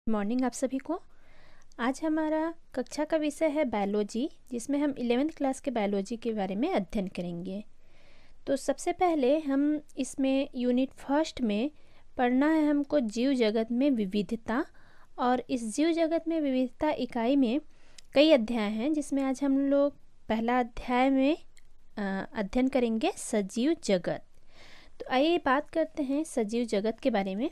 Morning आप सभी को। आज हमारा कक्षा का विषय है बायोलॉजी, जिसमें हम 11th क्लास के बायोलॉजी के बारे में अध्ययन करेंगे। तो सबसे पहले हम इसमें यूनिट फर्स्ट में पढ़ना है हमको जीव जगत में विविधता। और इस जीव जगत में विविधता इकाई में कई अध्याय हैं, जिसमें आज हम लोग पहला अध्याय में अध्ययन करेंगे सजीव जगत। तो आइए बात करते हैं सजीव जगत के बारे में।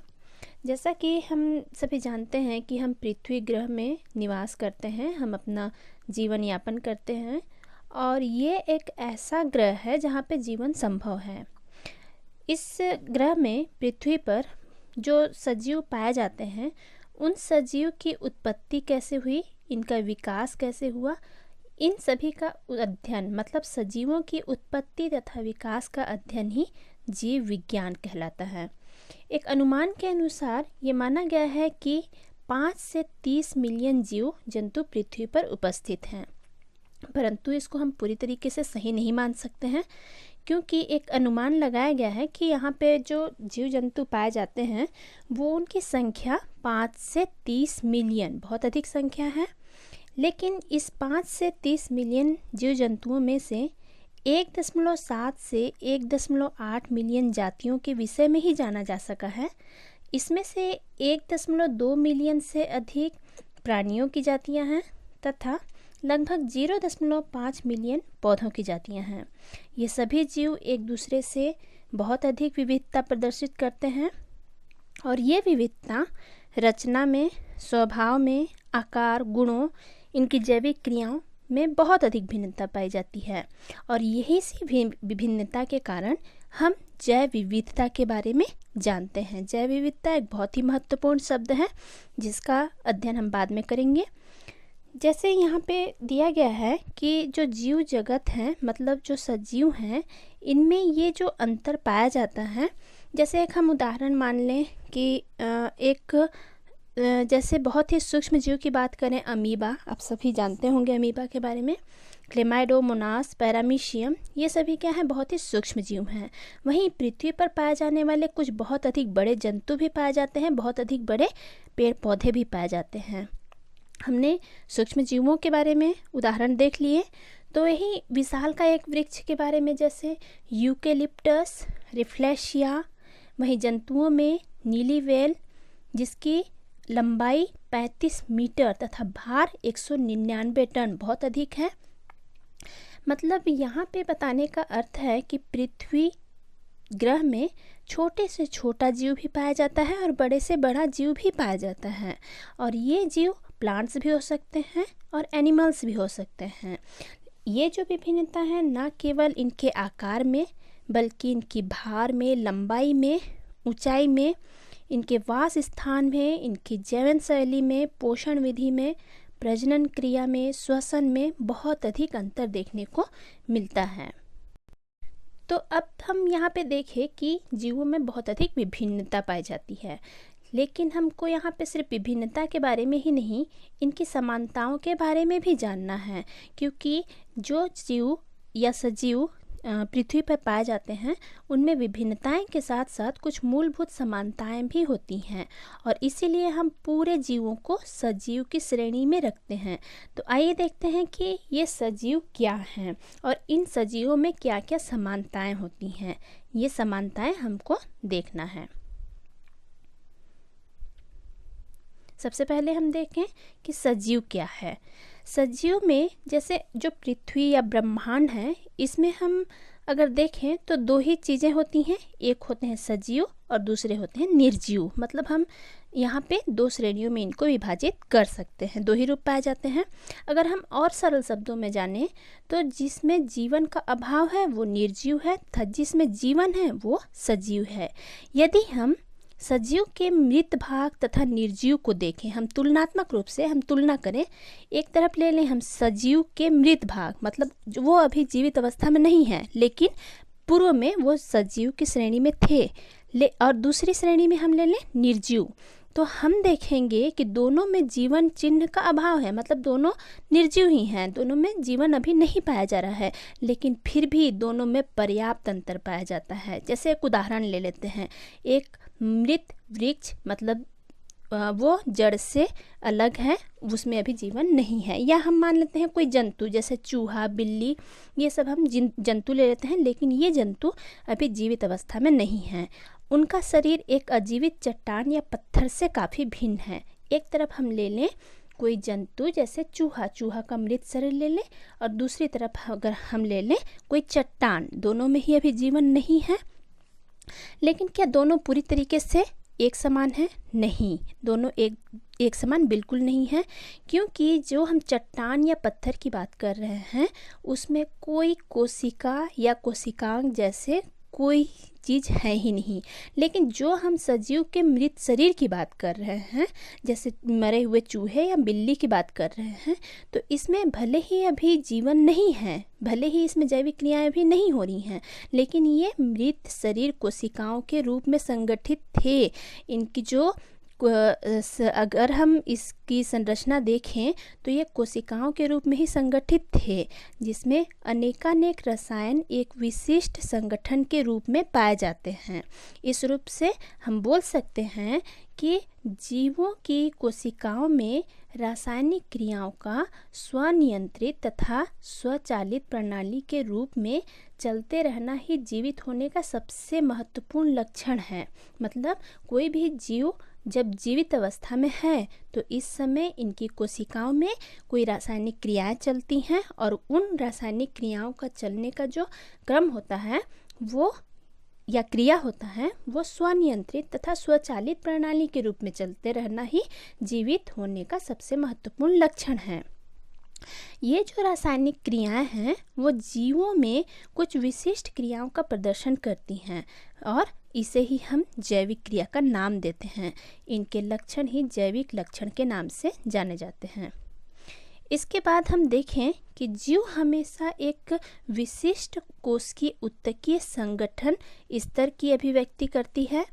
जैसा कि हम सभी जानते हैं कि हम पृथ्वी ग्रह में निवास करते हैं, हम अपना जीवन यापन करते हैं और ये एक ऐसा ग्रह है जहाँ पे जीवन संभव है। इस ग्रह में पृथ्वी पर जो सजीव पाए जाते हैं, उन सजीव की उत्पत्ति कैसे हुई, इनका विकास कैसे हुआ, इन सभी का अध्ययन मतलब सजीवों की उत्पत्ति तथा विकास का अध्ययन ही जीव विज्ञान कहलाता है। एक अनुमान के अनुसार ये माना गया है कि 5 से 30 मिलियन जीव जंतु पृथ्वी पर उपस्थित हैं, परंतु इसको हम पूरी तरीके से सही नहीं मान सकते हैं, क्योंकि एक अनुमान लगाया गया है कि यहाँ पे जो जीव जंतु पाए जाते हैं वो उनकी संख्या 5 से 30 मिलियन बहुत अधिक संख्या है। लेकिन इस 5 से 30 मिलियन जीव जंतुओं में से 1.7 से 1.8 मिलियन जातियों के विषय में ही जाना जा सका है। इसमें से 1.2 मिलियन से अधिक प्राणियों की जातियां हैं तथा लगभग 0.5 मिलियन पौधों की जातियां हैं। ये सभी जीव एक दूसरे से बहुत अधिक विविधता प्रदर्शित करते हैं और ये विविधता रचना में, स्वभाव में, आकार, गुणों, इनकी जैविक क्रियाओं में बहुत अधिक भिन्नता पाई जाती है। और यही सी विभिन्नता के कारण हम जैव विविधता के बारे में जानते हैं। जैव विविधता एक बहुत ही महत्वपूर्ण शब्द है जिसका अध्ययन हम बाद में करेंगे। जैसे यहाँ पे दिया गया है कि जो जीव जगत है मतलब जो सजीव हैं, इनमें ये जो अंतर पाया जाता है, जैसे एक हम उदाहरण मान लें कि जैसे बहुत ही सूक्ष्म जीव की बात करें, अमीबा, आप सभी जानते होंगे अमीबा के बारे में, क्लेमाइडोमोनास, पैरामीशियम, ये सभी क्या हैं, बहुत ही सूक्ष्म जीव हैं। वहीं पृथ्वी पर पाए जाने वाले कुछ बहुत अधिक बड़े जंतु भी पाए जाते हैं, बहुत अधिक बड़े पेड़ पौधे भी पाए जाते हैं। हमने सूक्ष्म जीवों के बारे में उदाहरण देख लिए, तो यही विशाल का एक वृक्ष के बारे में जैसे यूकेलिप्टस, रिफ्लेशिया। वहीं जंतुओं में नीली व्हेल, जिसकी लंबाई 35 मीटर तथा भार 199 टन बहुत अधिक है। मतलब यहाँ पे बताने का अर्थ है कि पृथ्वी ग्रह में छोटे से छोटा जीव भी पाया जाता है और बड़े से बड़ा जीव भी पाया जाता है। और ये जीव प्लांट्स भी हो सकते हैं और एनिमल्स भी हो सकते हैं। ये जो विभिन्नता है ना केवल इनके आकार में, बल्कि इनकी भार में, लंबाई में, ऊंचाई में, इनके वास स्थान में, इनकी जीवन शैली में, पोषण विधि में, प्रजनन क्रिया में, श्वसन में बहुत अधिक अंतर देखने को मिलता है। तो अब हम यहाँ पे देखें कि जीवों में बहुत अधिक विभिन्नता पाई जाती है, लेकिन हमको यहाँ पे सिर्फ विभिन्नता के बारे में ही नहीं, इनकी समानताओं के बारे में भी जानना है, क्योंकि जो जीव या सजीव पृथ्वी पर पाए जाते हैं उनमें विभिन्नताएं के साथ साथ कुछ मूलभूत समानताएं भी होती हैं, और इसीलिए हम पूरे जीवों को सजीव की श्रेणी में रखते हैं। तो आइए देखते हैं कि ये सजीव क्या हैं और इन सजीवों में क्या क्या समानताएं होती हैं। ये समानताएं हमको देखना है। सबसे पहले हम देखें कि सजीव क्या है। सजीव में जैसे जो पृथ्वी या ब्रह्मांड है, इसमें हम अगर देखें तो दो ही चीज़ें होती हैं, एक होते हैं सजीव और दूसरे होते हैं निर्जीव। मतलब हम यहाँ पे दो श्रेणियों में इनको विभाजित कर सकते हैं, दो ही रूप पाए जाते हैं। अगर हम और सरल शब्दों में जानें तो जिसमें जीवन का अभाव है वो निर्जीव है तथा जिसमें जीवन है वो सजीव है। यदि हम सजीव के मृत भाग तथा निर्जीव को देखें, हम तुलनात्मक रूप से हम तुलना करें, एक तरफ ले लें हम सजीव के मृत भाग, मतलब वो अभी जीवित अवस्था में नहीं है लेकिन पूर्व में वो सजीव की श्रेणी में थे, और दूसरी श्रेणी में हम ले लें निर्जीव, तो हम देखेंगे कि दोनों में जीवन चिन्ह का अभाव है। मतलब दोनों निर्जीव ही हैं, दोनों में जीवन अभी नहीं पाया जा रहा है, लेकिन फिर भी दोनों में पर्याप्त अंतर पाया जाता है। जैसे एक उदाहरण ले लेते हैं, एक मृत वृक्ष मतलब वो जड़ से अलग है, उसमें अभी जीवन नहीं है। या हम मान लेते हैं कोई जंतु, जैसे चूहा, बिल्ली, ये सब हम जंतु ले लेते हैं, लेकिन ये जंतु अभी जीवित अवस्था में नहीं हैं। उनका शरीर एक अजीवित चट्टान या पत्थर से काफ़ी भिन्न है। एक तरफ हम ले लें कोई जंतु जैसे चूहा का मृत शरीर ले लें, और दूसरी तरफ अगर हम ले लें कोई चट्टान, दोनों में ही अभी जीवन नहीं है। लेकिन क्या दोनों पूरी तरीके से एक समान है? नहीं, दोनों एक समान बिल्कुल नहीं है, क्योंकि जो हम चट्टान या पत्थर की बात कर रहे हैं उसमें कोई कोशिका या कोशिकांग जैसे कोई चीज़ है ही नहीं। लेकिन जो हम सजीव के मृत शरीर की बात कर रहे हैं, जैसे मरे हुए चूहे या बिल्ली की बात कर रहे हैं, तो इसमें भले ही अभी जीवन नहीं है, भले ही इसमें जैविक क्रियाएं भी नहीं हो रही हैं, लेकिन ये मृत शरीर कोशिकाओं के रूप में संगठित थे। इनकी जो अगर हम इसकी संरचना देखें तो ये कोशिकाओं के रूप में ही संगठित थे, जिसमें अनेकानेक रसायन एक विशिष्ट संगठन के रूप में पाए जाते हैं। इस रूप से हम बोल सकते हैं कि जीवों की कोशिकाओं में रासायनिक क्रियाओं का स्वनियंत्रित तथा स्वचालित प्रणाली के रूप में चलते रहना ही जीवित होने का सबसे महत्वपूर्ण लक्षण है। मतलब कोई भी जीव जब जीवित अवस्था में है तो इस समय इनकी कोशिकाओं में कोई रासायनिक क्रियाएं चलती हैं, और उन रासायनिक क्रियाओं का चलने का जो क्रम होता है वो या क्रिया होता है वो स्वनियंत्रित तथा स्वचालित प्रणाली के रूप में चलते रहना ही जीवित होने का सबसे महत्वपूर्ण लक्षण है। ये जो रासायनिक क्रियाएं हैं वो जीवों में कुछ विशिष्ट क्रियाओं का प्रदर्शन करती हैं, और इसे ही हम जैविक क्रिया का नाम देते हैं। इनके लक्षण ही जैविक लक्षण के नाम से जाने जाते हैं। इसके बाद हम देखें कि जीव हमेशा एक विशिष्ट कोशिकीय उत्तकीय संगठन स्तर की अभिव्यक्ति करती है।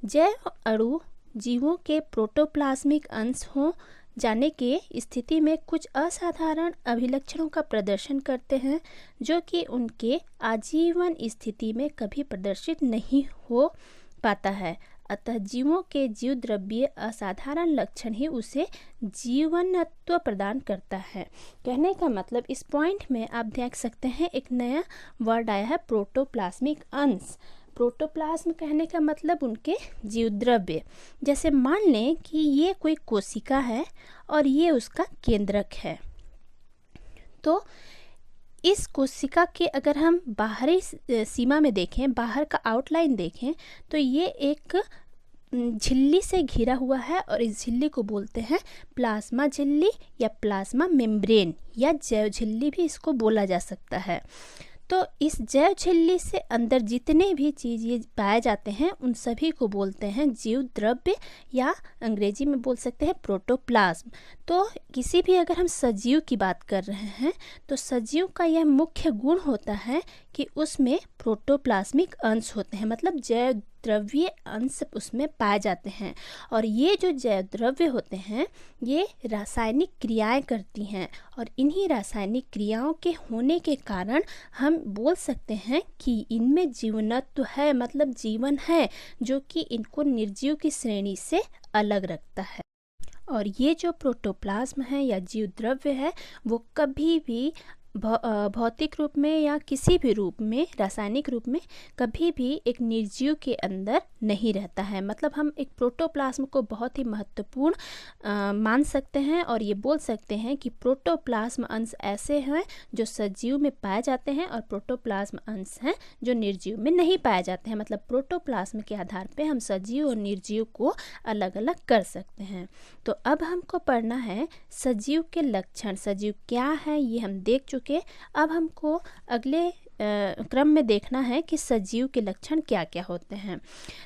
जैव अणु जीवों के प्रोटोप्लाज्मिक अंश हो जाने के स्थिति में कुछ असाधारण अभिलक्षणों का प्रदर्शन करते हैं, जो कि उनके आजीवन स्थिति में कभी प्रदर्शित नहीं हो पाता है। अतः जीवों के जीव द्रव्य असाधारण लक्षण ही उसे जीवनत्व प्रदान करता है। कहने का मतलब इस पॉइंट में आप देख सकते हैं एक नया वर्ड आया है, प्रोटोप्लाज्मिक अंश। प्रोटोप्लाज्म कहने का मतलब उनके जीव द्रव्य। जैसे मान लें कि ये कोई कोशिका है और ये उसका केंद्रक है, तो इस कोशिका के अगर हम बाहरी सीमा में देखें, बाहर का आउटलाइन देखें, तो ये एक झिल्ली से घिरा हुआ है, और इस झिल्ली को बोलते हैं प्लाज्मा झिल्ली या प्लाज्मा मेम्ब्रेन या जैव झिल्ली भी इसको बोला जा सकता है। तो इस जैव झिल्ली से अंदर जितने भी चीज़ ये पाए जाते हैं उन सभी को बोलते हैं जीव द्रव्य, या अंग्रेजी में बोल सकते हैं प्रोटोप्लाज्म। तो किसी भी अगर हम सजीव की बात कर रहे हैं तो सजीव का यह मुख्य गुण होता है कि उसमें प्रोटोप्लाज्मिक अंश होते हैं, मतलब जैव द्रव्य अंश उसमें पाए जाते हैं। और ये जो जैव द्रव्य होते हैं ये रासायनिक क्रियाएं करती हैं, और इन्हीं रासायनिक क्रियाओं के होने के कारण हम बोल सकते हैं कि इनमें जीवनत्व है, मतलब जीवन है, जो कि इनको निर्जीव की श्रेणी से अलग रखता है। और ये जो प्रोटोप्लाज्म है या जीव द्रव्य है वो कभी भी भौतिक रूप में या किसी भी रूप में, रासायनिक रूप में कभी भी एक निर्जीव के अंदर नहीं रहता है। मतलब हम एक प्रोटोप्लाज्म को बहुत ही महत्वपूर्ण मान सकते हैं, और ये बोल सकते हैं कि प्रोटोप्लाज्म अंश ऐसे हैं जो सजीव में पाए जाते हैं, और प्रोटोप्लाज्म अंश हैं जो निर्जीव में नहीं पाए जाते हैं। मतलब प्रोटोप्लाज्म के आधार पे हम सजीव और निर्जीव को अलग अलग कर सकते हैं। तो अब हमको पढ़ना है सजीव के लक्षण। सजीव क्या है ये हम देख चुके। अब हमको अगले क्रम में देखना है कि सजीव के लक्षण क्या क्या होते हैं।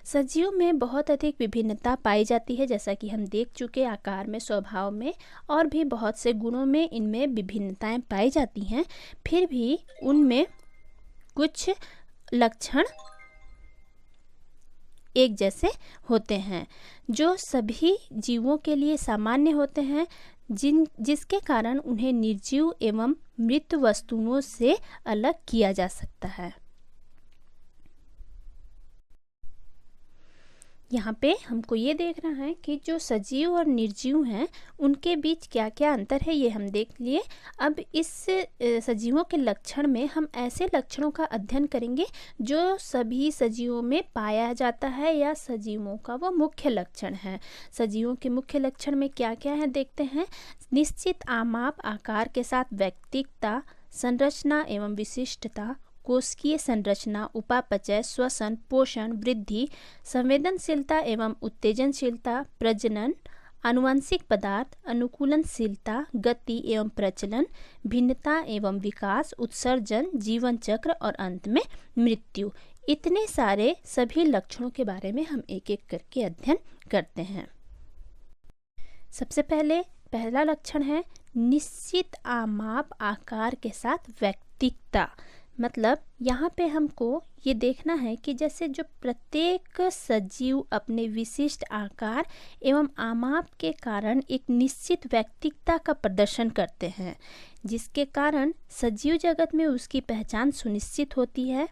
सजीव में बहुत अधिक विभिन्नता पाई जाती है, जैसा कि हम देख चुके, आकार में, स्वभाव में और भी बहुत से गुणों में इनमें विभिन्नताएं पाई जाती हैं। फिर भी उनमें कुछ लक्षण एक जैसे होते हैं जो सभी जीवों के लिए सामान्य होते हैं, जिसके कारण उन्हें निर्जीव एवं मृत वस्तुओं से अलग किया जा सकता है। यहाँ पे हमको ये देखना है कि जो सजीव और निर्जीव हैं उनके बीच क्या क्या अंतर है, ये हम देख लिए। अब इस सजीवों के लक्षण में हम ऐसे लक्षणों का अध्ययन करेंगे जो सभी सजीवों में पाया जाता है या सजीवों का वो मुख्य लक्षण है। सजीवों के मुख्य लक्षण में क्या क्या है देखते हैं। निश्चित आमाप आकार के साथ व्यक्तिगता, संरचना एवं विशिष्टता, कोशिकीय संरचना, उपापचय, श्वसन, पोषण, वृद्धि, संवेदनशीलता एवं उत्तेजनशीलता, प्रजनन, आनुवंशिक पदार्थ, अनुकूलनशीलता, गति एवं प्रचलन, भिन्नता एवं विकास, उत्सर्जन, जीवन चक्र और अंत में मृत्यु। इतने सारे सभी लक्षणों के बारे में हम एक एक करके अध्ययन करते हैं। सबसे पहला लक्षण है निश्चित आमाप आकार के साथ व्यक्तिगता। मतलब यहाँ पे हमको ये देखना है कि जैसे जो प्रत्येक सजीव अपने विशिष्ट आकार एवं आमाप के कारण एक निश्चित व्यक्तिगता का प्रदर्शन करते हैं, जिसके कारण सजीव जगत में उसकी पहचान सुनिश्चित होती है।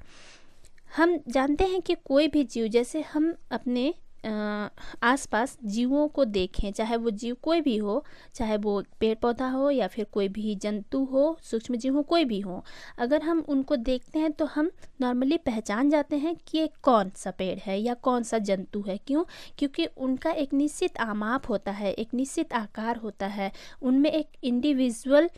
हम जानते हैं कि कोई भी जीव, जैसे हम अपने आसपास जीवों को देखें, चाहे वो जीव कोई भी हो, चाहे वो पेड़ पौधा हो या फिर कोई भी जंतु हो, सूक्ष्म जीव हो, कोई भी हो, अगर हम उनको देखते हैं तो हम नॉर्मली पहचान जाते हैं कि ये कौन सा पेड़ है या कौन सा जंतु है। क्यों? क्योंकि उनका एक निश्चित आमाप होता है, एक निश्चित आकार होता है, उनमें एक इंडिविजुअल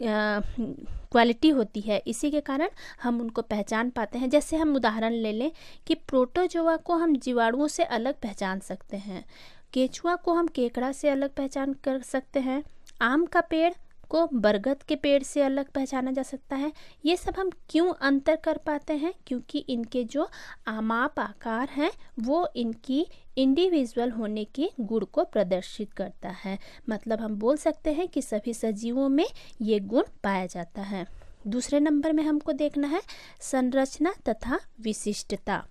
क्वालिटी होती है। इसी के कारण हम उनको पहचान पाते हैं। जैसे हम उदाहरण ले लें कि प्रोटोजोआ को हम जीवाणुओं से अलग पहचान सकते हैं, केचुआ को हम केकड़ा से अलग पहचान कर सकते हैं, आम का पेड़ को बरगद के पेड़ से अलग पहचाना जा सकता है। ये सब हम क्यों अंतर कर पाते हैं? क्योंकि इनके जो आमाप आकार हैं वो इनकी इंडिविजुअल होने के गुण को प्रदर्शित करता है। मतलब हम बोल सकते हैं कि सभी सजीवों में ये गुण पाया जाता है। दूसरे नंबर में हमको देखना है संरचना तथा विशिष्टता।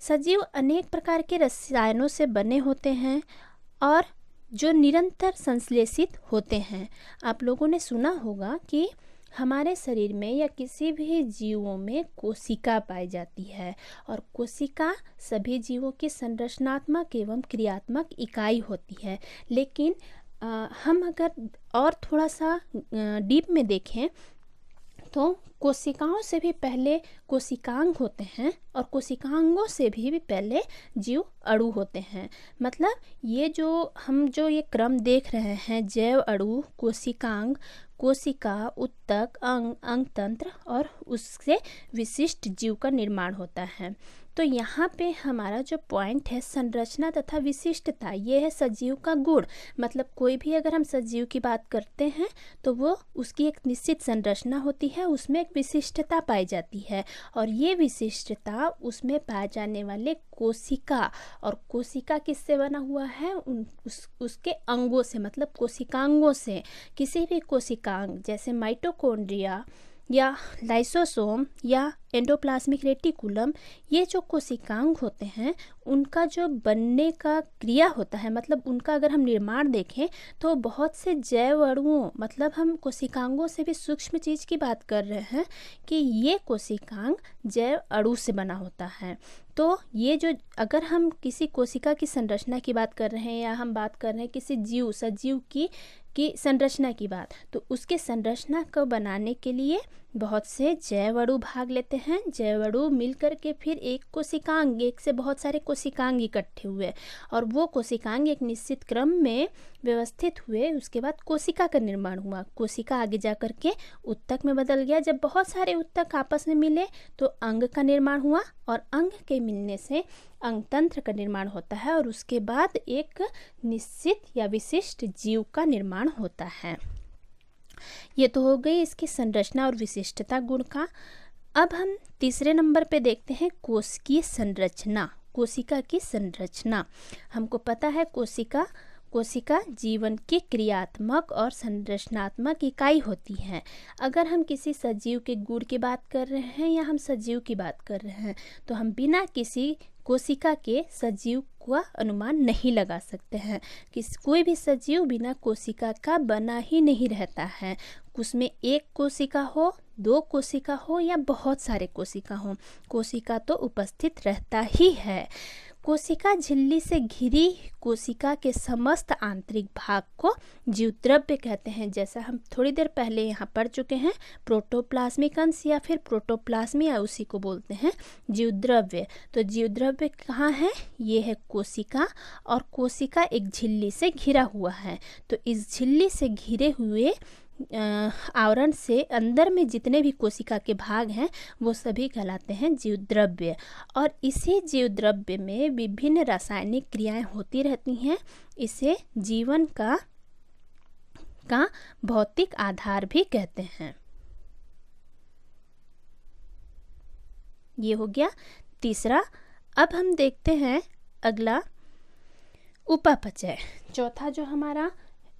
सजीव अनेक प्रकार के रसायनों से बने होते हैं और जो निरंतर संश्लेषित होते हैं। आप लोगों ने सुना होगा कि हमारे शरीर में या किसी भी जीवों में कोशिका पाई जाती है और कोशिका सभी जीवों की संरचनात्मक एवं क्रियात्मक इकाई होती है। लेकिन हम अगर और थोड़ा सा डीप में देखें तो कोशिकाओं से भी पहले कोशिकांग होते हैं और कोशिकांगों से भी पहले जीव अणु होते हैं। मतलब ये क्रम देख रहे हैं, जैव अणु, कोशिकांग, कोशिका, उत्तक, अंग, अंगतंत्र और उससे विशिष्ट जीव का निर्माण होता है। तो यहाँ पे हमारा जो पॉइंट है संरचना तथा विशिष्टता, ये है सजीव का गुण। मतलब कोई भी अगर हम सजीव की बात करते हैं तो वो उसकी एक निश्चित संरचना होती है, उसमें एक विशिष्टता पाई जाती है और ये विशिष्टता उसमें पाए जाने वाले कोशिका, और कोशिका किससे बना हुआ है? उसके अंगों से, मतलब कोशिकांगों से। किसी भी कोशिकांग जैसे माइटोकॉन्ड्रिया या लाइसोसोम या एंडोप्लाज्मिक रेटिकुलम, ये जो कोशिकांग होते हैं उनका जो बनने का क्रिया होता है, मतलब उनका अगर हम निर्माण देखें तो बहुत से जैव अणुओं, मतलब हम कोशिकांगों से भी सूक्ष्म चीज़ की बात कर रहे हैं कि ये कोशिकांग जैव अणु से बना होता है। तो ये जो अगर हम किसी कोशिका की संरचना की बात कर रहे हैं या हम बात कर रहे हैं किसी सजीव की संरचना की बात, तो उसके संरचना को बनाने के लिए बहुत से जैव अणु भाग लेते हैं। जैव अणु मिलकर के फिर एक कोशिकांग, एक से बहुत सारे कोशिकांग इकट्ठे हुए और वो कोशिकांग एक निश्चित क्रम में व्यवस्थित हुए। उसके बाद कोशिका का निर्माण हुआ। कोशिका आगे जा कर के उत्तक में बदल गया। जब बहुत सारे उत्तक आपस में मिले तो अंग का निर्माण हुआ और अंग के मिलने से अंगतंत्र का निर्माण होता है और उसके बाद एक निश्चित या विशिष्ट जीव का निर्माण होता है। ये तो हो गई इसकी संरचना और विशिष्टता गुण का। अब हम तीसरे नंबर पे देखते हैं कोशिकीय संरचना, कोशिका की संरचना। हमको पता है कोशिका जीवन की क्रियात्मक और संरचनात्मक इकाई होती है। अगर हम किसी सजीव के गुण की बात कर रहे हैं या हम सजीव की बात कर रहे हैं तो हम बिना किसी कोशिका के सजीव का अनुमान नहीं लगा सकते हैं। कोई भी सजीव बिना कोशिका का बना ही नहीं रहता है। उसमें एक कोशिका हो, दो कोशिका हो या बहुत सारे कोशिका हो, कोशिका तो उपस्थित रहता ही है। कोशिका झिल्ली से घिरी कोशिका के समस्त आंतरिक भाग को जीवद्रव्य कहते हैं। जैसा हम थोड़ी देर पहले यहाँ पढ़ चुके हैं, प्रोटोप्लाज्मिक अंश या फिर प्रोटोप्लाज्मिया, उसी को बोलते हैं जीवद्रव्य। तो जीवद्रव्य कहाँ है? ये है कोशिका, और कोशिका एक झिल्ली से घिरा हुआ है। तो इस झिल्ली से घिरे हुए आवरण से अंदर में जितने भी कोशिका के भाग हैं वो सभी कहलाते हैं जीवद्रव्य। और इसी जीवद्रव्य में विभिन्न रासायनिक क्रियाएं होती रहती हैं। इसे जीवन का भौतिक आधार भी कहते हैं। ये हो गया तीसरा। अब हम देखते हैं अगला, उपापचय। चौथा जो हमारा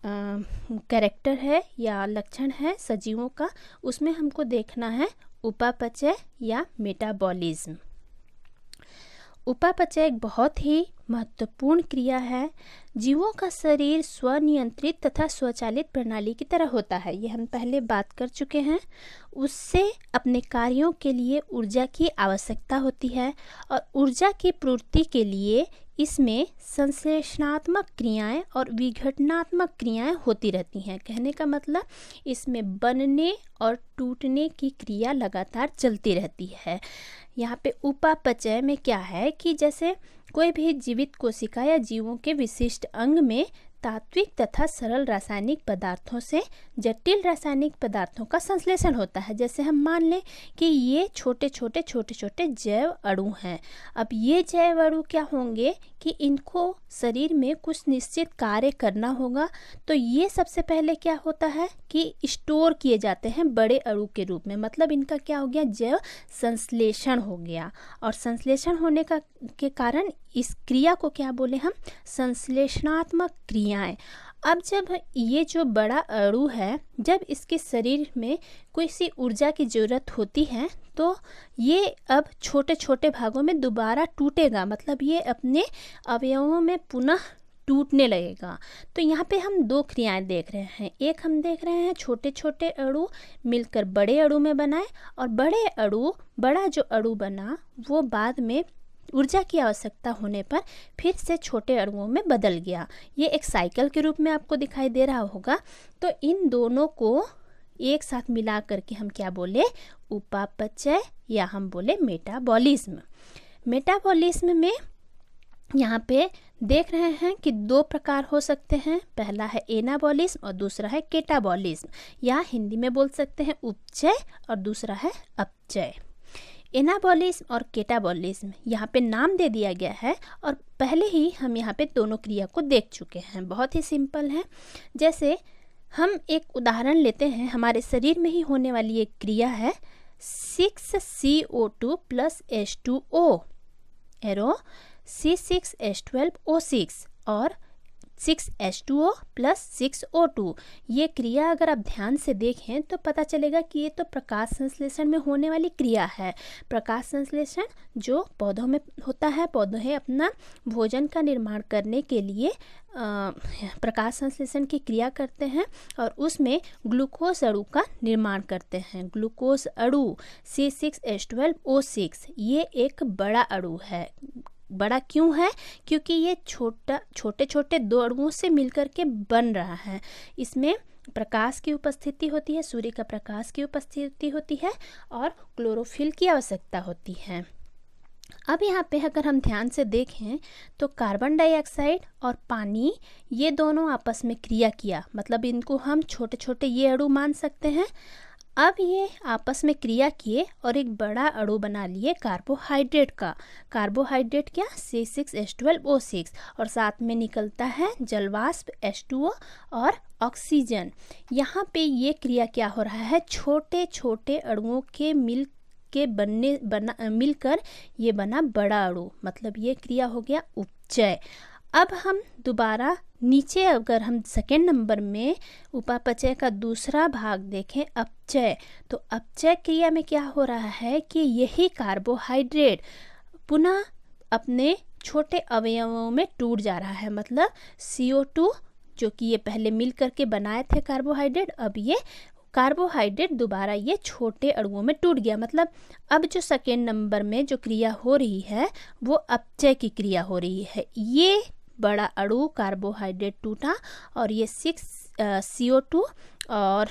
कैरेक्टर है या लक्षण है सजीवों का, उसमें हमको देखना है उपापचय या मेटाबॉलिज्म। उपापचय एक बहुत ही महत्वपूर्ण क्रिया है। जीवों का शरीर स्वनियंत्रित तथा स्वचालित प्रणाली की तरह होता है, ये हम पहले बात कर चुके हैं। उससे अपने कार्यों के लिए ऊर्जा की आवश्यकता होती है, और ऊर्जा की पूर्ति के लिए इसमें संश्लेषणात्मक क्रियाएं और विघटनात्मक क्रियाएं होती रहती हैं। कहने का मतलब इसमें बनने और टूटने की क्रिया लगातार चलती रहती है। यहाँ पे उपापचय में क्या है कि जैसे कोई भी जीवित कोशिका या जीवों के विशिष्ट अंग में तात्विक तथा सरल रासायनिक पदार्थों से जटिल रासायनिक पदार्थों का संश्लेषण होता है। जैसे हम मान लें कि ये छोटे छोटे जैव अणु हैं। अब ये जैव अणु क्या होंगे कि इनको शरीर में कुछ निश्चित कार्य करना होगा, तो ये सबसे पहले क्या होता है कि स्टोर किए जाते हैं बड़े अणु के रूप में। मतलब इनका क्या हो गया? जैव संश्लेषण हो गया। और संश्लेषण होने के कारण इस क्रिया को क्या बोले हम? संश्लेषणात्मक क्रियाएं। अब जब ये जो बड़ा अणु है, जब इसके शरीर में कोई सी ऊर्जा की ज़रूरत होती है, तो ये अब छोटे छोटे भागों में दोबारा टूटेगा। मतलब ये अपने अवयवों में पुनः टूटने लगेगा। तो यहाँ पे हम दो क्रियाएं देख रहे हैं। एक हम देख रहे हैं छोटे छोटे अणु मिलकर बड़े अणु में बनाए, और बड़ा जो अणु बना वो बाद में ऊर्जा की आवश्यकता होने पर फिर से छोटे अणुओं में बदल गया। ये एक साइकिल के रूप में आपको दिखाई दे रहा होगा। तो इन दोनों को एक साथ मिला करके हम क्या बोले? उपापचय, या हम बोले मेटाबॉलिज्म। मेटाबॉलिज्म में यहाँ पे देख रहे हैं कि दो प्रकार हो सकते हैं। पहला है एनाबॉलिज्म और दूसरा है केटाबॉलिज्म, या हिंदी में बोल सकते हैं उपचय, और दूसरा है अपचय। एनाबॉलिज्म और केटाबॉलिज्म यहाँ पे नाम दे दिया गया है, और पहले ही हम यहाँ पे दोनों क्रिया को देख चुके हैं। बहुत ही सिंपल है। जैसे हम एक उदाहरण लेते हैं, हमारे शरीर में ही होने वाली एक क्रिया है 6CO2 + H2O, एरो C6H12O6 और 6H2O + 6O2। ये क्रिया अगर आप ध्यान से देखें तो पता चलेगा कि ये तो प्रकाश संश्लेषण में होने वाली क्रिया है। प्रकाश संश्लेषण जो पौधों में होता है, पौधे अपना भोजन का निर्माण करने के लिए प्रकाश संश्लेषण की क्रिया करते हैं, और उसमें ग्लूकोज अणु का निर्माण करते हैं। ग्लूकोज अणु C6H12O6 ये एक बड़ा अणु है। बड़ा क्यों है? क्योंकि ये छोटे छोटे दो अणुओं से मिलकर के बन रहा है। इसमें प्रकाश की उपस्थिति होती है, सूर्य का प्रकाश की उपस्थिति होती है, और क्लोरोफिल की आवश्यकता होती है। अब यहाँ पे अगर हम ध्यान से देखें तो कार्बन डाइऑक्साइड और पानी ये दोनों आपस में क्रिया किया, मतलब इनको हम छोटे छोटे ये अणु मान सकते हैं। अब ये आपस में क्रिया किए और एक बड़ा अणु बना लिए कार्बोहाइड्रेट का। कार्बोहाइड्रेट क्या? C6H12O6, और साथ में निकलता है जलवाष्प H2O और ऑक्सीजन। यहाँ पे ये क्रिया क्या हो रहा है? छोटे छोटे अणुओं के मिलकर ये बना बड़ा अणु, मतलब ये क्रिया हो गया उपचय। अब हम दोबारा नीचे अगर हम सेकेंड नंबर में उपापचय का दूसरा भाग देखें, अपचय, तो अपचय क्रिया में क्या हो रहा है कि यही कार्बोहाइड्रेट पुनः अपने छोटे अवयवों में टूट जा रहा है। मतलब CO2 जो कि ये पहले मिल करके बनाए थे कार्बोहाइड्रेट, अब ये कार्बोहाइड्रेट दोबारा ये छोटे अणुओं में टूट गया। मतलब अब जो सेकेंड नंबर में जो क्रिया हो रही है वो अपचय की क्रिया हो रही है। ये बड़ा अणु कार्बोहाइड्रेट टूटा और ये 6CO2 और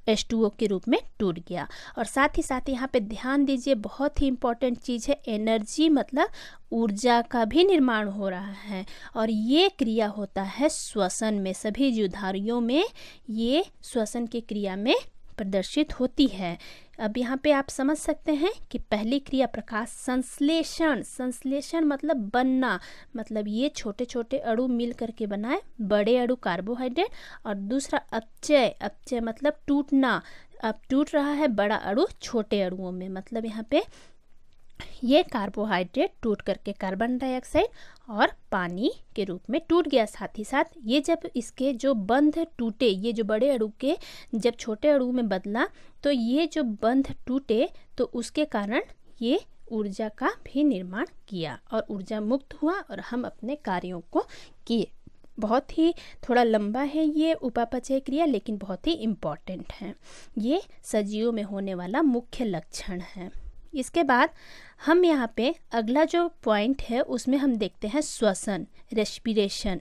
H2O के रूप में टूट गया। और साथ ही साथ यहाँ पे ध्यान दीजिए, बहुत ही इम्पॉर्टेंट चीज़ है, एनर्जी मतलब ऊर्जा का भी निर्माण हो रहा है और ये क्रिया होता है श्वसन में। सभी जीवधारियों में ये श्वसन की क्रिया में प्रदर्शित होती है। अब यहाँ पे आप समझ सकते हैं कि पहली क्रिया प्रकाश संश्लेषण, संश्लेषण मतलब बनना, मतलब ये छोटे छोटे अणु मिल करके बनाए बड़े अणु कार्बोहाइड्रेट। और दूसरा अपचय, अपचय मतलब टूटना, अब टूट रहा है बड़ा अणु छोटे अणुओं में, मतलब यहाँ पे ये कार्बोहाइड्रेट टूट करके कार्बन डाइऑक्साइड और पानी के रूप में टूट गया। साथ ही साथ ये जब इसके जो बंध टूटे, ये जो बड़े अणु के जब छोटे अणु में बदला तो ये जो बंध टूटे तो उसके कारण ये ऊर्जा का भी निर्माण किया और ऊर्जा मुक्त हुआ और हम अपने कार्यों को किए। बहुत ही थोड़ा लंबा है ये उपापचय क्रिया, लेकिन बहुत ही इम्पॉर्टेंट है। ये सजीवों में होने वाला मुख्य लक्षण है। इसके बाद हम यहाँ पे अगला जो पॉइंट है उसमें हम देखते हैं श्वसन, रेस्पिरेशन।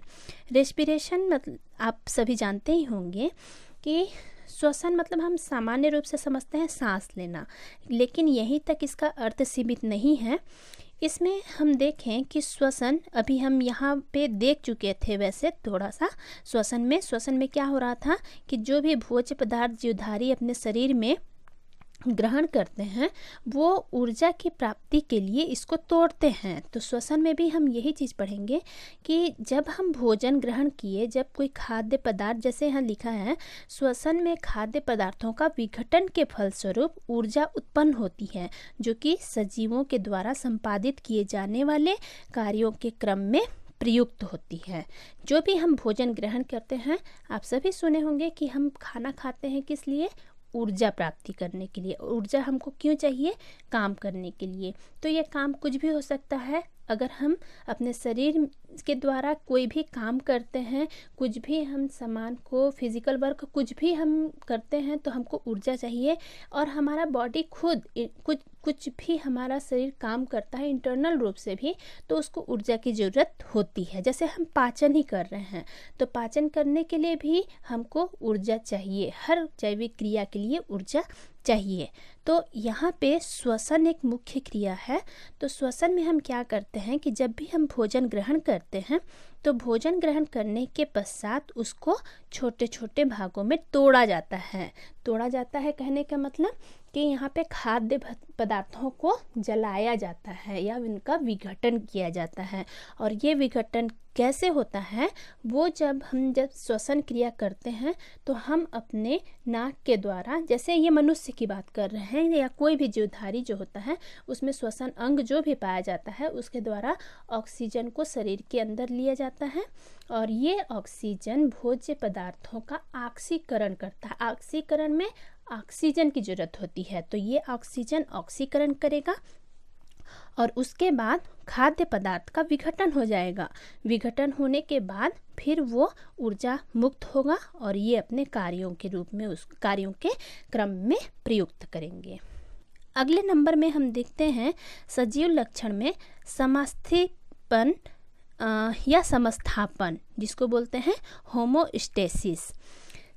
रेस्पिरेशन मतलब आप सभी जानते ही होंगे कि श्वसन मतलब हम सामान्य रूप से समझते हैं सांस लेना, लेकिन यहीं तक इसका अर्थ सीमित नहीं है। इसमें हम देखें कि श्वसन, अभी हम यहाँ पे देख चुके थे वैसे थोड़ा सा श्वसन में क्या हो रहा था कि जो भी भोज्य पदार्थ जीवधारी अपने शरीर में ग्रहण करते हैं वो ऊर्जा की प्राप्ति के लिए इसको तोड़ते हैं। तो श्वसन में भी हम यही चीज़ पढ़ेंगे कि जब हम भोजन ग्रहण किए, जब कोई खाद्य पदार्थ, जैसे यहाँ लिखा है श्वसन में खाद्य पदार्थों का विघटन के फलस्वरूप ऊर्जा उत्पन्न होती है जो कि सजीवों के द्वारा संपादित किए जाने वाले कार्यों के क्रम में प्रयुक्त होती है। जो भी हम भोजन ग्रहण करते हैं, आप सभी सुने होंगे कि हम खाना खाते हैं किस लिए? ऊर्जा प्राप्ति करने के लिए। ऊर्जा हमको क्यों चाहिए? काम करने के लिए। तो ये काम कुछ भी हो सकता है। अगर हम अपने शरीर के द्वारा कोई भी काम करते हैं, कुछ भी हम सामान को, फिजिकल वर्क कुछ भी हम करते हैं तो हमको ऊर्जा चाहिए। और हमारा बॉडी खुद कुछ भी हमारा शरीर काम करता है इंटरनल रूप से भी, तो उसको ऊर्जा की ज़रूरत होती है। जैसे हम पाचन ही कर रहे हैं तो पाचन करने के लिए भी हमको ऊर्जा चाहिए। हर जैविक क्रिया के लिए ऊर्जा चाहिए। तो यहाँ पे श्वसन एक मुख्य क्रिया है। तो श्वसन में हम क्या करते हैं कि जब भी हम भोजन ग्रहण करते हैं तो भोजन ग्रहण करने के पश्चात उसको छोटे छोटे भागों में तोड़ा जाता है। तोड़ा जाता है कहने का मतलब कि यहाँ पे खाद्य पदार्थों को जलाया जाता है या उनका विघटन किया जाता है। और ये विघटन कैसे होता है? वो जब श्वसन क्रिया करते हैं तो हम अपने नाक के द्वारा, जैसे ये मनुष्य की बात कर रहे हैं या कोई भी जीवधारी जो होता है उसमें श्वसन अंग जो भी पाया जाता है उसके द्वारा ऑक्सीजन को शरीर के अंदर लिया जाता है और ये ऑक्सीजन भोज्य पदार्थों का ऑक्सीकरण करता है। ऑक्सीकरण में ऑक्सीजन की जरूरत होती है, तो ये ऑक्सीजन ऑक्सीकरण करेगा और उसके बाद खाद्य पदार्थ का विघटन हो जाएगा। विघटन होने के बाद फिर वो ऊर्जा मुक्त होगा और ये अपने कार्यों के रूप में उस कार्यों के क्रम में प्रयुक्त करेंगे। अगले नंबर में हम देखते हैं सजीव लक्षण में समास्थिपन या समस्थापन, जिसको बोलते हैं होमोस्टेसिस।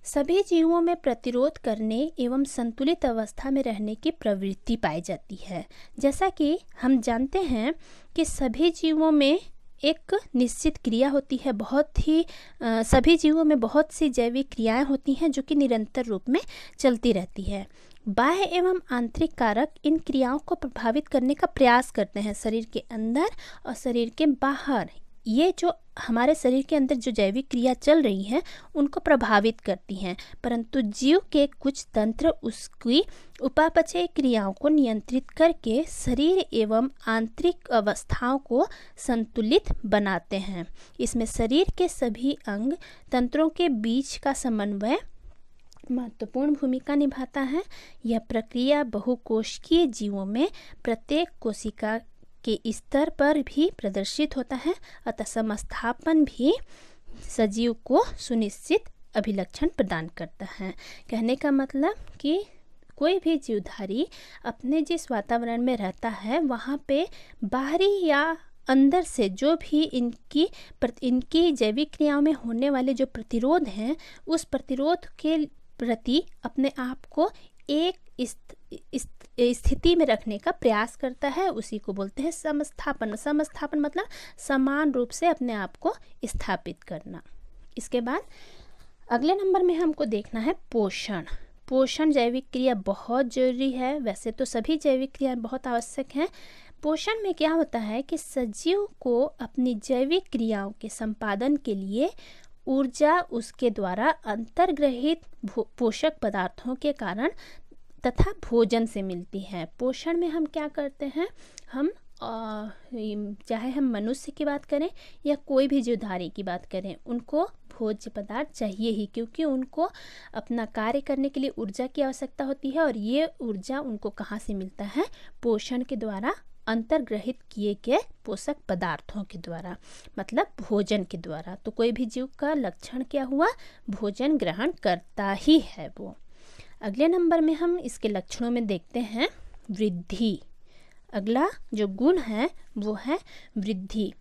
सभी जीवों में प्रतिरोध करने एवं संतुलित अवस्था में रहने की प्रवृत्ति पाई जाती है। जैसा कि हम जानते हैं कि सभी जीवों में एक निश्चित क्रिया होती है, सभी जीवों में बहुत सी जैविक क्रियाएं होती हैं जो कि निरंतर रूप में चलती रहती है। बाह्य एवं आंतरिक कारक इन क्रियाओं को प्रभावित करने का प्रयास करते हैं शरीर के अंदर और शरीर के बाहर। ये जो हमारे शरीर के अंदर जो जैविक क्रिया चल रही है उनको प्रभावित करती हैं, परंतु जीव के कुछ तंत्र उसकी उपापचय क्रियाओं को नियंत्रित करके शरीर एवं आंतरिक अवस्थाओं को संतुलित बनाते हैं। इसमें शरीर के सभी अंग तंत्रों के बीच का समन्वय महत्वपूर्ण भूमिका निभाता है। यह प्रक्रिया बहुकोशिकीय जीवों में प्रत्येक कोशिका के स्तर पर भी प्रदर्शित होता है, अतः समस्थापन भी सजीव को सुनिश्चित अभिलक्षण प्रदान करता है। कहने का मतलब कि कोई भी जीवधारी अपने जिस वातावरण में रहता है वहाँ पे बाहरी या अंदर से जो भी इनकी जैविक क्रियाओं में होने वाले जो प्रतिरोध हैं, उस प्रतिरोध के प्रति अपने आप को एक स्थिति में रखने का प्रयास करता है। उसी को बोलते हैं समस्थापन। समस्थापन मतलब समान रूप से अपने आप को स्थापित करना। इसके बाद अगले नंबर में हमको देखना है पोषण। पोषण जैविक क्रिया बहुत जरूरी है। वैसे तो सभी जैविक क्रिया बहुत आवश्यक हैं। पोषण में क्या होता है कि सजीव को अपनी जैविक क्रियाओं के संपादन के लिए ऊर्जा उसके द्वारा अंतर्ग्रहित पोषक पदार्थों के कारण तथा भोजन से मिलती है। पोषण में हम क्या करते हैं, हम चाहे हम मनुष्य की बात करें या कोई भी जीवधारी की बात करें, उनको भोज्य पदार्थ चाहिए ही, क्योंकि उनको अपना कार्य करने के लिए ऊर्जा की आवश्यकता होती है। और ये ऊर्जा उनको कहाँ से मिलता है? पोषण के द्वारा अंतर्ग्रहित किए गए पोषक पदार्थों के द्वारा, मतलब भोजन के द्वारा। तो कोई भी जीव का लक्षण क्या हुआ? भोजन ग्रहण करता ही है वो। अगले नंबर में हम इसके लक्षणों में देखते हैं वृद्धि। अगला जो गुण है वो है वृद्धि।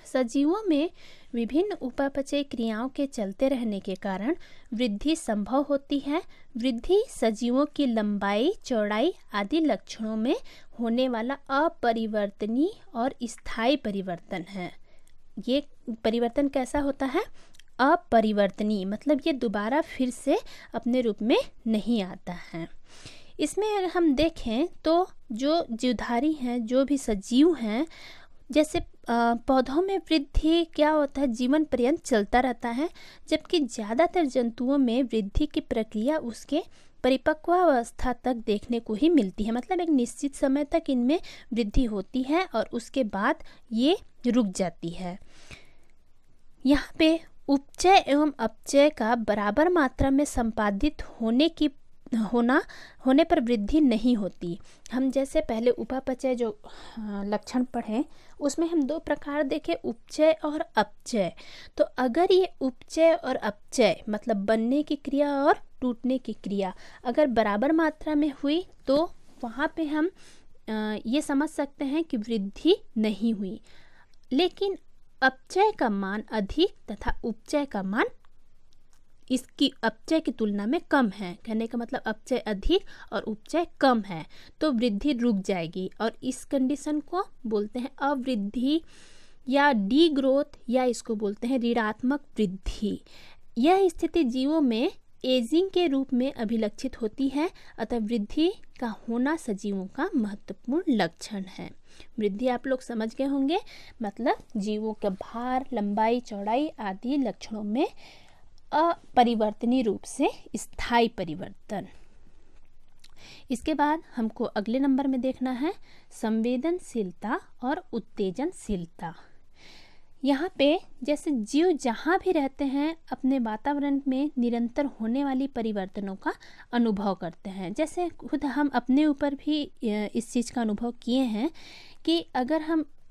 सजीवों में विभिन्न उपापचय क्रियाओं के चलते रहने के कारण वृद्धि संभव होती है। वृद्धि सजीवों की लंबाई, चौड़ाई आदि लक्षणों में होने वाला अपरिवर्तनीय और स्थायी परिवर्तन है। ये परिवर्तन कैसा होता है? अपरिवर्तनीय, मतलब ये दोबारा फिर से अपने रूप में नहीं आता है। इसमें अगर हम देखें तो जो जीवधारी हैं, जो भी सजीव हैं, जैसे पौधों में वृद्धि क्या होता है? जीवन पर्यंत चलता रहता है, जबकि ज़्यादातर जंतुओं में वृद्धि की प्रक्रिया उसके परिपक्वावस्था तक देखने को ही मिलती है। मतलब एक निश्चित समय तक इनमें वृद्धि होती है और उसके बाद ये रुक जाती है। यहाँ पे उपचय एवं अपचय का बराबर मात्रा में संपादित होने पर वृद्धि नहीं होती। हम जैसे पहले उपापचय जो लक्षण पढ़े उसमें हम दो प्रकार देखे, उपचय और अपचय। तो अगर ये उपचय और अपचय मतलब बनने की क्रिया और टूटने की क्रिया अगर बराबर मात्रा में हुई तो वहाँ पे हम ये समझ सकते हैं कि वृद्धि नहीं हुई। लेकिन अपचय का मान अधिक तथा उपचय का मान इसकी अपचय की तुलना में कम है। कहने का मतलब अपचय अधिक और उपचय कम है तो वृद्धि रुक जाएगी, और इस कंडीशन को बोलते हैं अवृद्धि या डी ग्रोथ, या इसको बोलते हैं ऋणात्मक वृद्धि। यह स्थिति जीवों में एजिंग के रूप में अभिलक्षित होती है। अतः वृद्धि का होना सजीवों का महत्वपूर्ण लक्षण है। वृद्धि आप लोग समझ गए होंगे, मतलब जीवों के भार, लंबाई, चौड़ाई आदि लक्षणों में अपरिवर्तनीय रूप से स्थायी परिवर्तन। इसके बाद हमको अगले नंबर में देखना है संवेदनशीलता और उत्तेजनशीलता। यहाँ पे जैसे जीव जहाँ भी रहते हैं अपने वातावरण में निरंतर होने वाली परिवर्तनों का अनुभव करते हैं। जैसे खुद हम अपने ऊपर भी इस चीज़ का अनुभव किए हैं कि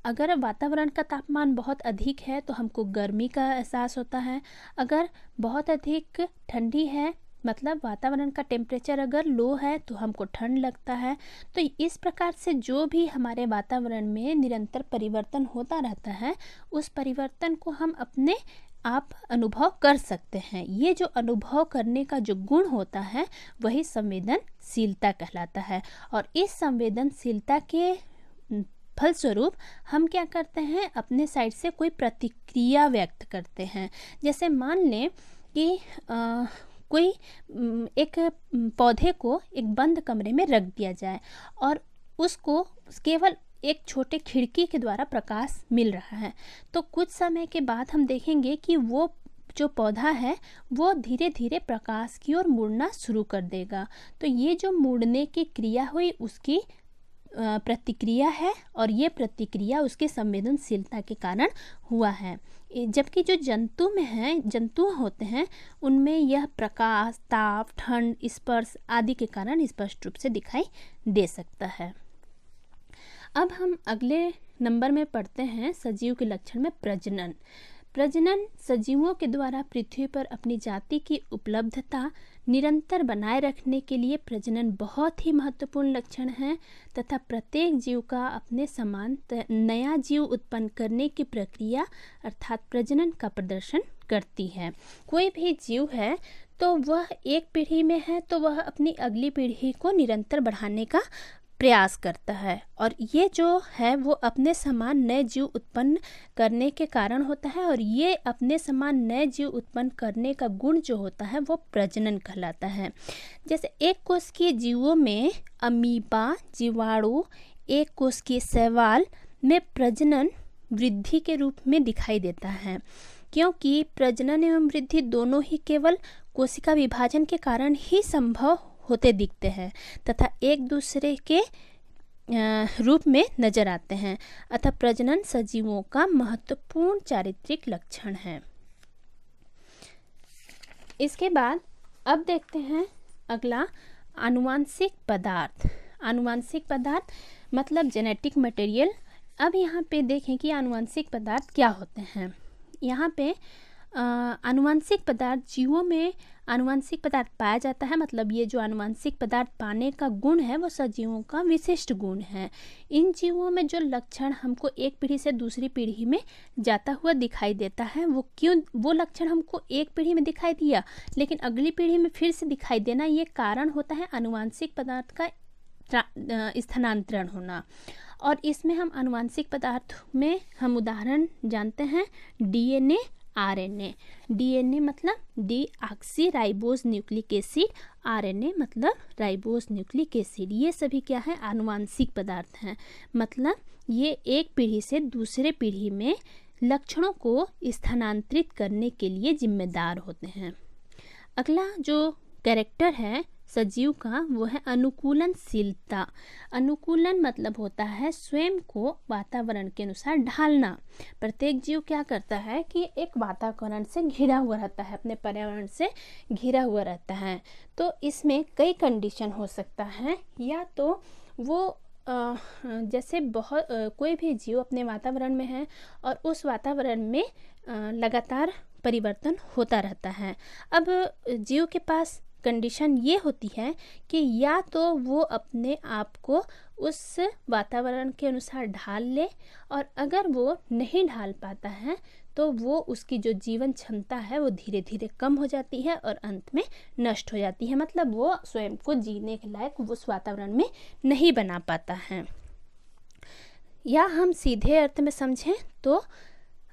अगर वातावरण का तापमान बहुत अधिक है तो हमको गर्मी का एहसास होता है। अगर बहुत अधिक ठंडी है, मतलब वातावरण का टेम्परेचर अगर लो है तो हमको ठंड लगता है। तो इस प्रकार से जो भी हमारे वातावरण में निरंतर परिवर्तन होता रहता है, उस परिवर्तन को हम अपने आप अनुभव कर सकते हैं। ये जो अनुभव करने का जो गुण होता है वही संवेदनशीलता कहलाता है। और इस संवेदनशीलता के फलस्वरूप हम क्या करते हैं, अपने साइड से कोई प्रतिक्रिया व्यक्त करते हैं। जैसे मान लें कि कोई एक पौधे को एक बंद कमरे में रख दिया जाए और उसको केवल एक छोटे खिड़की के द्वारा प्रकाश मिल रहा है, तो कुछ समय के बाद हम देखेंगे कि वो जो पौधा है वो धीरे धीरे प्रकाश की ओर मुड़ना शुरू कर देगा। तो ये जो मुड़ने की क्रिया हुई उसकी प्रतिक्रिया है, और ये प्रतिक्रिया उसकी संवेदनशीलता के कारण हुआ है। जबकि जो जंतु होते हैं उनमें यह प्रकाश, ताप, ठंड, स्पर्श आदि के कारण स्पष्ट रूप से दिखाई दे सकता है। अब हम अगले नंबर में पढ़ते हैं सजीव के लक्षण में प्रजनन। प्रजनन सजीवों के द्वारा पृथ्वी पर अपनी जाति की उपलब्धता निरंतर बनाए रखने के लिए प्रजनन बहुत ही महत्वपूर्ण लक्षण है तथा प्रत्येक जीव का अपने समान नया जीव उत्पन्न करने की प्रक्रिया अर्थात प्रजनन का प्रदर्शन करती है। कोई भी जीव है तो वह एक पीढ़ी में है तो वह अपनी अगली पीढ़ी को निरंतर बढ़ाने का प्रयास करता है और ये जो है वो अपने समान नए जीव उत्पन्न करने के कारण होता है और ये अपने समान नए जीव उत्पन्न करने का गुण जो होता है वो प्रजनन कहलाता है। जैसे एक कोशिकीय जीवों में अमीबा, जीवाणु, एक कोशिकीय शैवाल में प्रजनन वृद्धि के रूप में दिखाई देता है, क्योंकि प्रजनन एवं वृद्धि दोनों ही केवल कोशिका विभाजन के कारण ही संभव होते दिखते हैं तथा एक दूसरे के रूप में नजर आते हैं। अतः प्रजनन सजीवों का महत्वपूर्ण चारित्रिक लक्षण है। इसके बाद अब देखते हैं अगला आनुवांशिक पदार्थ। आनुवांशिक पदार्थ मतलब जेनेटिक मटेरियल। अब यहाँ पे देखें कि आनुवांशिक पदार्थ क्या होते हैं। यहाँ पे आनुवांशिक पदार्थ जीवों में आनुवांशिक पदार्थ पाया जाता है, मतलब ये जो आनुवांशिक पदार्थ पाने का गुण है वो सजीवों का विशिष्ट गुण है। इन जीवों में जो लक्षण हमको एक पीढ़ी से दूसरी पीढ़ी में जाता हुआ दिखाई देता है वो लक्षण हमको एक पीढ़ी में दिखाई दिया लेकिन अगली पीढ़ी में फिर से दिखाई देना, ये कारण होता है आनुवांशिक पदार्थ का स्थानांतरण होना। और इसमें हम आनुवांशिक पदार्थ में हम उदाहरण जानते हैं डीएनए, आरएनए। डीएनए मतलब deoxy ribose nucleic acid, RNA मतलब राइबोज न्यूक्लिक एसिड। ये सभी क्या है? आनुवांशिक पदार्थ हैं। मतलब ये एक पीढ़ी से दूसरे पीढ़ी में लक्षणों को स्थानांतरित करने के लिए जिम्मेदार होते हैं। अगला जो कैरेक्टर है सजीव का वो है अनुकूलनशीलता। अनुकूलन मतलब होता है स्वयं को वातावरण के अनुसार ढालना। प्रत्येक जीव क्या करता है कि एक वातावरण से घिरा हुआ रहता है, अपने पर्यावरण से घिरा हुआ रहता है। तो इसमें कई कंडीशन हो सकता है, या तो वो जैसे कोई भी जीव अपने वातावरण में है और उस वातावरण में लगातार परिवर्तन होता रहता है। अब जीव के पास कंडीशन ये होती है कि या तो वो अपने आप को उस वातावरण के अनुसार ढाल ले, और अगर वो नहीं ढाल पाता है तो वो उसकी जो जीवन क्षमता है वो धीरे धीरे कम हो जाती है और अंत में नष्ट हो जाती है। मतलब वो स्वयं को जीने के लायक उस वातावरण में नहीं बना पाता है। या हम सीधे अर्थ में समझें तो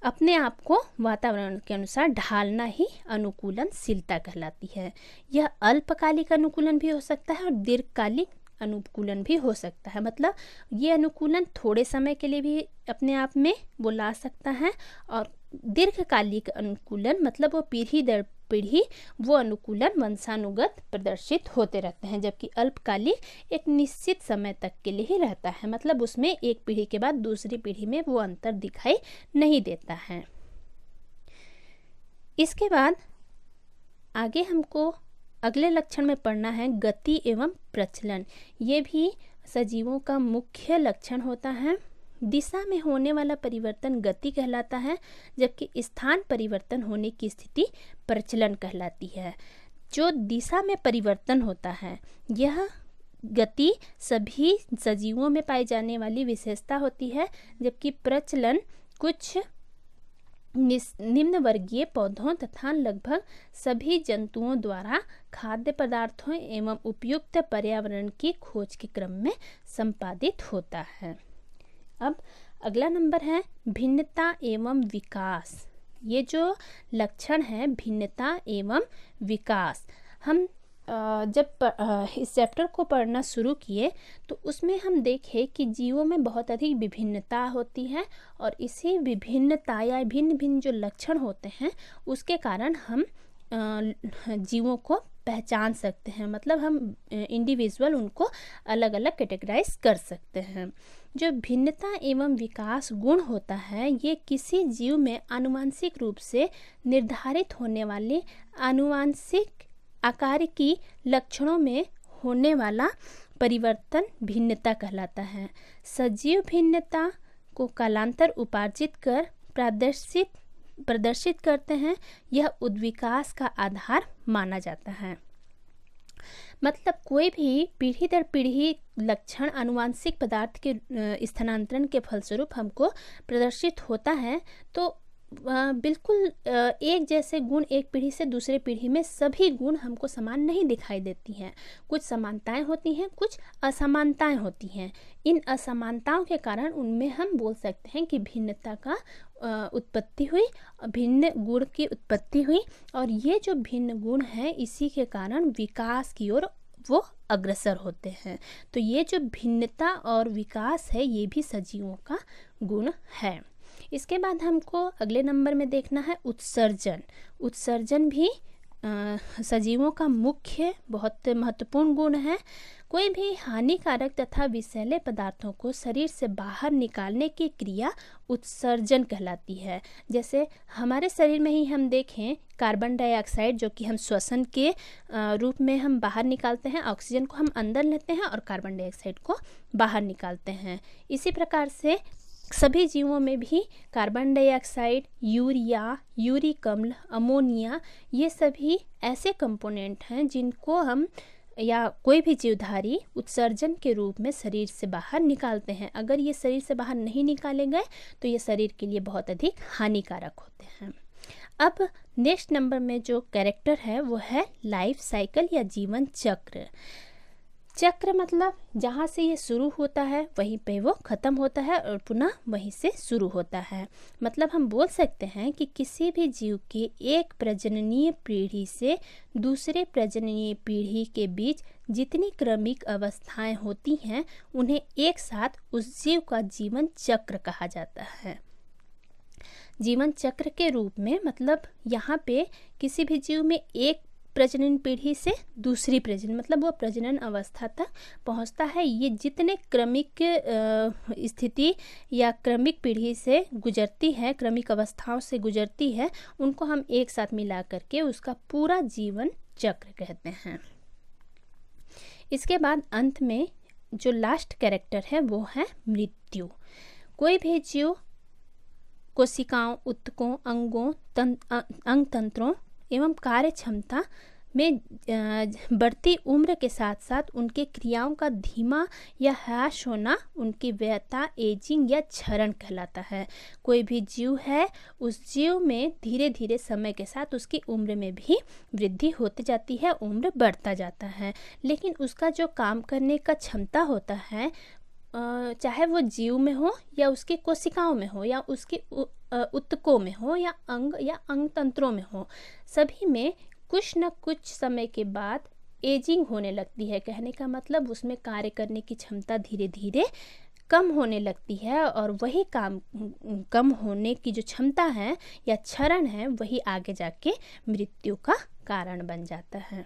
अपने आप को वातावरण के अनुसार ढालना ही अनुकूलनशीलता कहलाती है। यह अल्पकालिक अनुकूलन भी हो सकता है और दीर्घकालिक अनुकूलन भी हो सकता है। मतलब ये अनुकूलन थोड़े समय के लिए भी अपने आप में वो ला सकता है, और दीर्घकालिक अनुकूलन मतलब वो पीढ़ी दर पीढ़ी वो अनुकूलन वंशानुगत प्रदर्शित होते रहते हैं, जबकि अल्पकालिक एक निश्चित समय तक के लिए ही रहता है। मतलब उसमें एक पीढ़ी के बाद दूसरी पीढ़ी में वो अंतर दिखाई नहीं देता है। इसके बाद आगे हमको अगले लक्षण में पढ़ना है गति एवं प्रचलन। ये भी सजीवों का मुख्य लक्षण होता है। दिशा में होने वाला परिवर्तन गति कहलाता है, जबकि स्थान परिवर्तन होने की स्थिति प्रचलन कहलाती है। जो दिशा में परिवर्तन होता है यह गति सभी सजीवों में पाई जाने वाली विशेषता होती है, जबकि प्रचलन कुछ निम्न वर्गीय पौधों तथा लगभग सभी जंतुओं द्वारा खाद्य पदार्थों एवं उपयुक्त पर्यावरण की खोज के क्रम में संपादित होता है। अब अगला नंबर है भिन्नता एवं विकास। ये जो लक्षण है भिन्नता एवं विकास, हम जब इस चैप्टर को पढ़ना शुरू किए तो उसमें हम देखे कि जीवों में बहुत अधिक विभिन्नता होती है, और इसी विभिन्नता या भिन्न भिन्न जो लक्षण होते हैं उसके कारण हम जीवों को पहचान सकते हैं। मतलब हम इंडिविजुअल उनको अलग अलग कैटेगराइज कर सकते हैं। जो भिन्नता एवं विकास गुण होता है ये किसी जीव में आनुवांशिक रूप से निर्धारित होने वाले आनुवांशिक आकार की लक्षणों में होने वाला परिवर्तन भिन्नता कहलाता है। सजीव भिन्नता को कालांतर उपार्जित कर प्रदर्शित करते हैं, यह उद्विकास का आधार माना जाता है। मतलब कोई भी पीढ़ी दर पीढ़ी लक्षण आनुवांशिक पदार्थ के स्थानांतरण के फलस्वरूप हमको प्रदर्शित होता है, तो बिल्कुल एक जैसे गुण एक पीढ़ी से दूसरे पीढ़ी में सभी गुण हमको समान नहीं दिखाई देती हैं। कुछ समानताएं होती हैं, कुछ असमानताएं होती हैं। इन असमानताओं के कारण उनमें हम बोल सकते हैं कि भिन्नता का उत्पत्ति हुई, भिन्न गुण की उत्पत्ति हुई, और ये जो भिन्न गुण हैं इसी के कारण विकास की ओर वो अग्रसर होते हैं। तो ये जो भिन्नता और विकास है ये भी सजीवों का गुण है। इसके बाद हमको अगले नंबर में देखना है उत्सर्जन। उत्सर्जन भी सजीवों का मुख्य बहुत महत्वपूर्ण गुण है। कोई भी हानिकारक तथा विषैले पदार्थों को शरीर से बाहर निकालने की क्रिया उत्सर्जन कहलाती है। जैसे हमारे शरीर में ही हम देखें कार्बन डाइऑक्साइड, जो कि हम श्वसन के रूप में हम बाहर निकालते हैं, ऑक्सीजन को हम अंदर लेते हैं और कार्बन डाइऑक्साइड को बाहर निकालते हैं। इसी प्रकार से सभी जीवों में भी कार्बन डाइऑक्साइड, यूरिया, यूरिक अम्ल, अमोनिया, ये सभी ऐसे कंपोनेंट हैं जिनको हम या कोई भी जीवधारी उत्सर्जन के रूप में शरीर से बाहर निकालते हैं। अगर ये शरीर से बाहर नहीं निकाले गए तो ये शरीर के लिए बहुत अधिक हानिकारक होते हैं। अब नेक्स्ट नंबर में जो कैरेक्टर है वो है लाइफ साइकिल या जीवन चक्र। चक्र मतलब जहाँ से ये शुरू होता है वहीं पे वो ख़त्म होता है और पुनः वहीं से शुरू होता है। मतलब हम बोल सकते हैं कि किसी भी जीव की एक प्रजननीय पीढ़ी से दूसरे प्रजननीय पीढ़ी के बीच जितनी क्रमिक अवस्थाएं होती हैं उन्हें एक साथ उस जीव का जीवन चक्र कहा जाता है। जीवन चक्र के रूप में मतलब यहाँ पे किसी भी जीव में एक प्रजनन पीढ़ी से दूसरी प्रजनन मतलब वो प्रजनन अवस्था तक पहुंचता है। ये जितने क्रमिक स्थिति या क्रमिक पीढ़ी से गुजरती है, क्रमिक अवस्थाओं से गुजरती है, उनको हम एक साथ मिला करके उसका पूरा जीवन चक्र कहते हैं। इसके बाद अंत में जो लास्ट कैरेक्टर है वो है मृत्यु। कोई भी जीव कोशिकाओं, ऊतकों, अंगों, अंग तंत्रों एवं कार्य क्षमता में बढ़ती उम्र के साथ साथ उनके क्रियाओं का धीमा या ह्रास होना उनकी व्यता, एजिंग या क्षरण कहलाता है। कोई भी जीव है उस जीव में धीरे धीरे समय के साथ उसकी उम्र में भी वृद्धि होती जाती है, उम्र बढ़ता जाता है। लेकिन उसका जो काम करने का क्षमता होता है, चाहे वो जीव में हो या उसकी कोशिकाओं में हो या उसके ऊतकों में हो या अंग तंत्रों में हो, सभी में कुछ न कुछ समय के बाद एजिंग होने लगती है। कहने का मतलब उसमें कार्य करने की क्षमता धीरे धीरे कम होने लगती है और वही काम कम होने की जो क्षमता है या क्षरण है वही आगे जाके मृत्यु का कारण बन जाता है।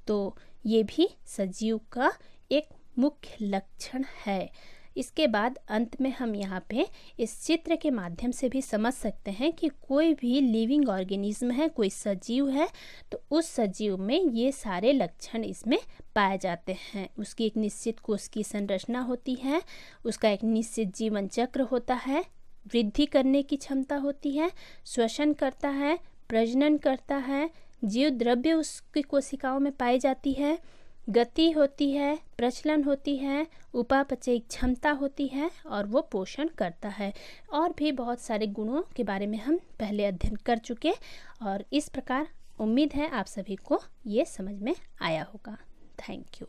तो ये भी सजीव का एक मुख्य लक्षण है। इसके बाद अंत में हम यहाँ पे इस चित्र के माध्यम से भी समझ सकते हैं कि कोई भी लिविंग ऑर्गेनिज्म है, कोई सजीव है, तो उस सजीव में ये सारे लक्षण इसमें पाए जाते हैं। उसकी एक निश्चित कोश की संरचना होती है, उसका एक निश्चित जीवन चक्र होता है, वृद्धि करने की क्षमता होती है, श्वसन करता है, प्रजनन करता है, जीव द्रव्य उसकी कोशिकाओं में पाई जाती है, गति होती है, प्रचलन होती है, उपापचयी क्षमता होती है और वो पोषण करता है। और भी बहुत सारे गुणों के बारे में हम पहले अध्ययन कर चुके और इस प्रकार उम्मीद है आप सभी को ये समझ में आया होगा। Thank you.